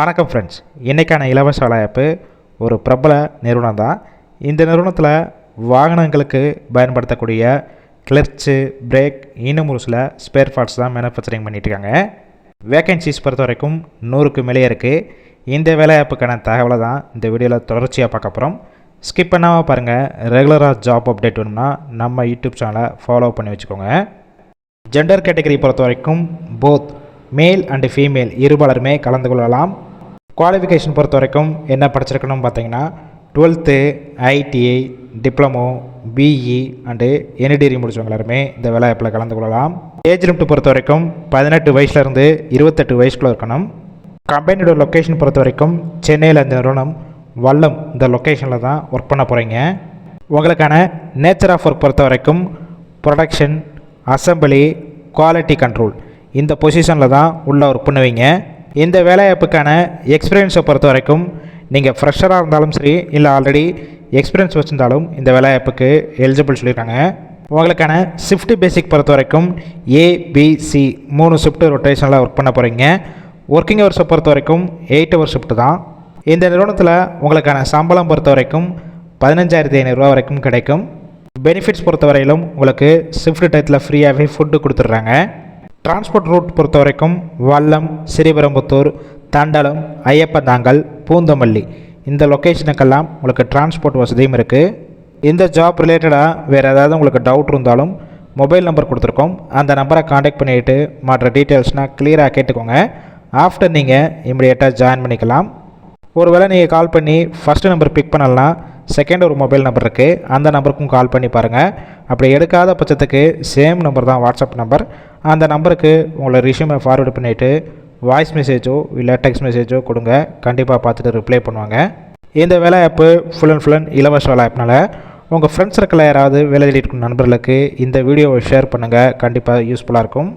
வணக்கம் ஃப்ரெண்ட்ஸ், இன்றைக்கான இலவச வேலைவாய்ப்பு ஒரு பிரபல நிறுவனம் தான். இந்த நிறுவனத்தில் வாகனங்களுக்கு பயன்படுத்தக்கூடிய கிளர்ச்சு, பிரேக், இன்னும் ஒரு சில ஸ்பேர் பார்ட்ஸ் தான் மேனுஃபேக்சரிங் பண்ணிகிட்ருக்காங்க. வேக்கன்சிஸ் பொறுத்த வரைக்கும் 100க்கு மேலே இருக்குது. இந்த வேலைவாய்ப்புக்கான தகவலை தான் இந்த வீடியோவில் தொடர்ச்சியாக பார்க்க போகிறோம். ஸ்கிப் பண்ணாமல் பாருங்கள். ரெகுலராக ஜாப் அப்டேட் வேணும்னா நம்ம யூடியூப் சேனலை ஃபாலோ பண்ணி வச்சுக்கோங்க. ஜெண்டர் கேட்டகரி பொறுத்த வரைக்கும் போத் மேல் அண்டு ஃபீமேல் இருபாலருமே கலந்து கொள்ளலாம். குவாலிஃபிகேஷன் பொறுத்த வரைக்கும் என்ன படிச்சிருக்கணும் பார்த்தீங்கன்னா 12th, ITI, diploma, BE and any degree முடிச்சவங்க எல்லாருமே இந்த வேலைவாய்ப்பில் கலந்து கொள்ளலாம். ஏஜ் லிமிட் பொறுத்த வரைக்கும் 18 வயசுலேருந்து 28 வயசுக்குள்ளே இருக்கணும். கம்பெனியோட லொக்கேஷன் பொறுத்த வரைக்கும் சென்னையில் இந்த நிறுவனம் வல்லம் இந்த லொக்கேஷனில் தான் ஒர்க் பண்ண போகிறீங்க. உங்களுக்கான நேச்சர் ஆஃப் ஒர்க் பொறுத்த வரைக்கும் ப்ரொடக்ஷன், அசம்பிளி, குவாலிட்டி கண்ட்ரோல் இந்த பொசிஷனில் தான் உள்ளே ஒர்க் பண்ணுவீங்க. இந்த வேலைவாய்ப்புக்கான எக்ஸ்பீரியன்ஸை பொறுத்த வரைக்கும் நீங்கள் ஃப்ரெஷராக இருந்தாலும் சரி, இல்லை ஆல்ரெடி எக்ஸ்பீரியன்ஸ் வச்சுருந்தாலும் இந்த வேலைவாய்ப்புக்கு எலிஜிபிள் சொல்லியிருக்காங்க. உங்களுக்கான ஷிஃப்ட் பேசிக் பொறுத்த வரைக்கும் ABC 3 ஷிஃப்ட் ரொட்டேஷனில் ஒர்க் பண்ண போகிறீங்க. ஒர்க்கிங் ஹவர்ஸை பொறுத்த வரைக்கும் 8 ஹவர் ஷிஃப்ட் தான். இந்த நிறுவனத்தில் உங்களுக்கான சம்பளம் பொறுத்த வரைக்கும் 15,500 வரைக்கும் கிடைக்கும். பெனிஃபிட்ஸ் பொறுத்த வரையிலும் உங்களுக்கு ஷிஃப்ட் டயத்தில் ஃப்ரீயாகவே ஃபுட்டு கொடுத்துட்றாங்க. டிரான்ஸ்போர்ட் ரூட் பொறுத்த வரைக்கும் வல்லம், ஸ்ரீபெரும்புத்தூர், தண்டலம், ஐயப்பந்தாங்கல், பூந்தமல்லி இந்த லொக்கேஷனுக்கெல்லாம் உங்களுக்கு டிரான்ஸ்போர்ட் வசதியும் இருக்குது. இந்த ஜாப் ரிலேட்டடாக வேறு ஏதாவது உங்களுக்கு டவுட் இருந்தாலும் மொபைல் நம்பர் கொடுத்துருக்கோம். அந்த நம்பரை காண்டாக்ட் பண்ணிவிட்டு மற்ற டீட்டெயில்ஸ்னால் கிளியராக கேட்டுக்கோங்க. ஆஃப்டர் நீங்கள் இமிடியேட்டாக ஜாயின் பண்ணிக்கலாம். ஒருவேளை நீங்கள் கால் பண்ணி ஃபஸ்ட்டு நம்பர் பிக் பண்ணலாம், செகண்ட் ஒரு மொபைல் நம்பர் இருக்குது, அந்த நம்பருக்கும் கால் பண்ணி பாருங்கள். அப்படி எடுக்காத பட்சத்துக்கு சேம் நம்பர் தான் வாட்ஸ்அப் நம்பர். அந்த நம்பருக்கு உங்களை ரிஷ்யூமை ஃபார்வேர்டு பண்ணிவிட்டு வாய்ஸ் மெசேஜோ இல்லை டெக்ஸ்ட் மெசேஜோ கொடுங்க. கண்டிப்பாக பார்த்துட்டு ரிப்ளை பண்ணுவாங்க. இந்த வேலைவாய்ப்பு ஃபுல் அண்ட் இலவச வேலைவாய்ப்புனால உங்கள் ஃப்ரெண்ட்ஸ் சர்க்கிளில் யாராவது வேலை தேடிட்டு நண்பர்களுக்கு இந்த வீடியோவை ஷேர் பண்ணுங்கள். கண்டிப்பாக யூஸ்ஃபுல்லாக இருக்கும்.